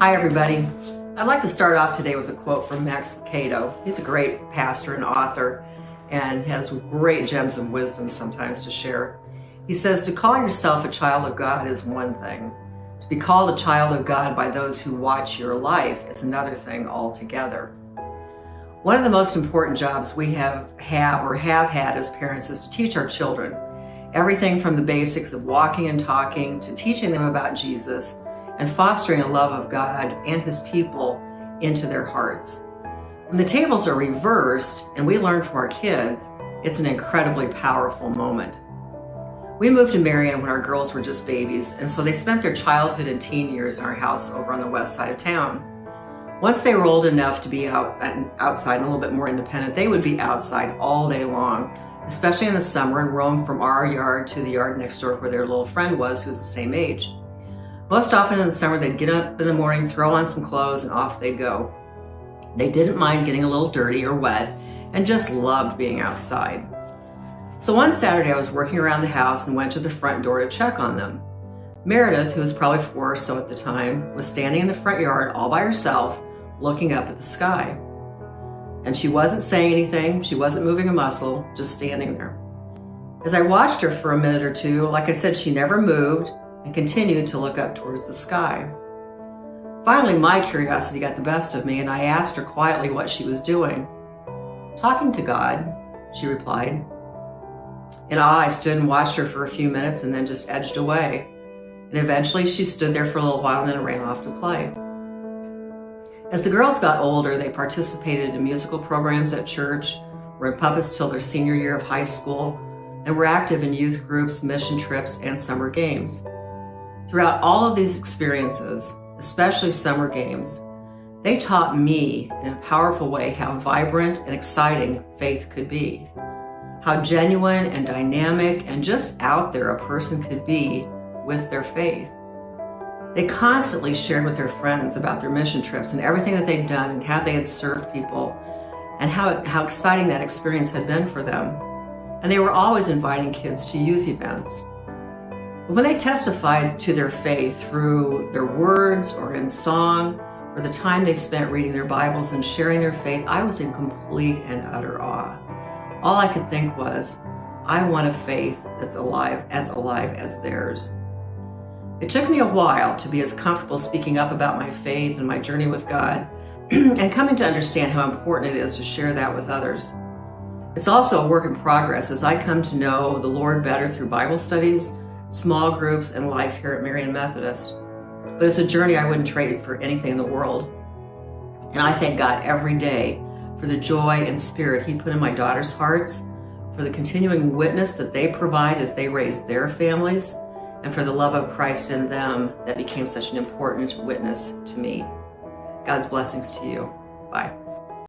Hi, everybody. I'd like to start off today with a quote from Max Lucado. He's a great pastor and author and has great gems of wisdom sometimes to share. He says, "To call yourself a child of God is one thing. To be called a child of God by those who watch your life is another thing altogether." One of the most important jobs we have had as parents is to teach our children everything from the basics of walking and talking to teaching them about Jesus and fostering a love of God and His people into their hearts. When the tables are reversed and we learn from our kids, it's an incredibly powerful moment. We moved to Marion when our girls were just babies, and so they spent their childhood and teen years in our house over on the west side of town. Once they were old enough to be outside and a little bit more independent, they would be outside all day long, especially in the summer, and roam from our yard to the yard next door where their little friend was, who was the same age. Most often in the summer, they'd get up in the morning, throw on some clothes, and off they'd go. They didn't mind getting a little dirty or wet and just loved being outside. So one Saturday, I was working around the house and went to the front door to check on them. Meredith, who was probably 4 or so at the time, was standing in the front yard all by herself, looking up at the sky. And she wasn't saying anything, she wasn't moving a muscle, just standing there. As I watched her for a minute or two, like I said, she never moved and continued to look up towards the sky. Finally, my curiosity got the best of me, and I asked her quietly what she was doing. "Talking to God," she replied. In awe, I stood and watched her for a few minutes and then just edged away. And eventually she stood there for a little while and then ran off to play. As the girls got older, they participated in musical programs at church, were in puppets till their senior year of high school, and were active in youth groups, mission trips, and summer games. Throughout all of these experiences, especially summer games, they taught me in a powerful way how vibrant and exciting faith could be, how genuine and dynamic and just out there a person could be with their faith. They constantly shared with their friends about their mission trips and everything that they'd done and how they had served people and how exciting that experience had been for them. And they were always inviting kids to youth events. But when they testified to their faith through their words or in song or the time they spent reading their Bibles and sharing their faith, I was in complete and utter awe. All I could think was, I want a faith that's alive as theirs. It took me a while to be as comfortable speaking up about my faith and my journey with God and coming to understand how important it is to share that with others. It's also a work in progress as I come to know the Lord better through Bible studies, small groups, and life here at Marion Methodist. But it's a journey I wouldn't trade for anything in the world. And I thank God every day for the joy and spirit He put in my daughters' hearts, for the continuing witness that they provide as they raise their families, and for the love of Christ in them that became such an important witness to me. God's blessings to you. Bye.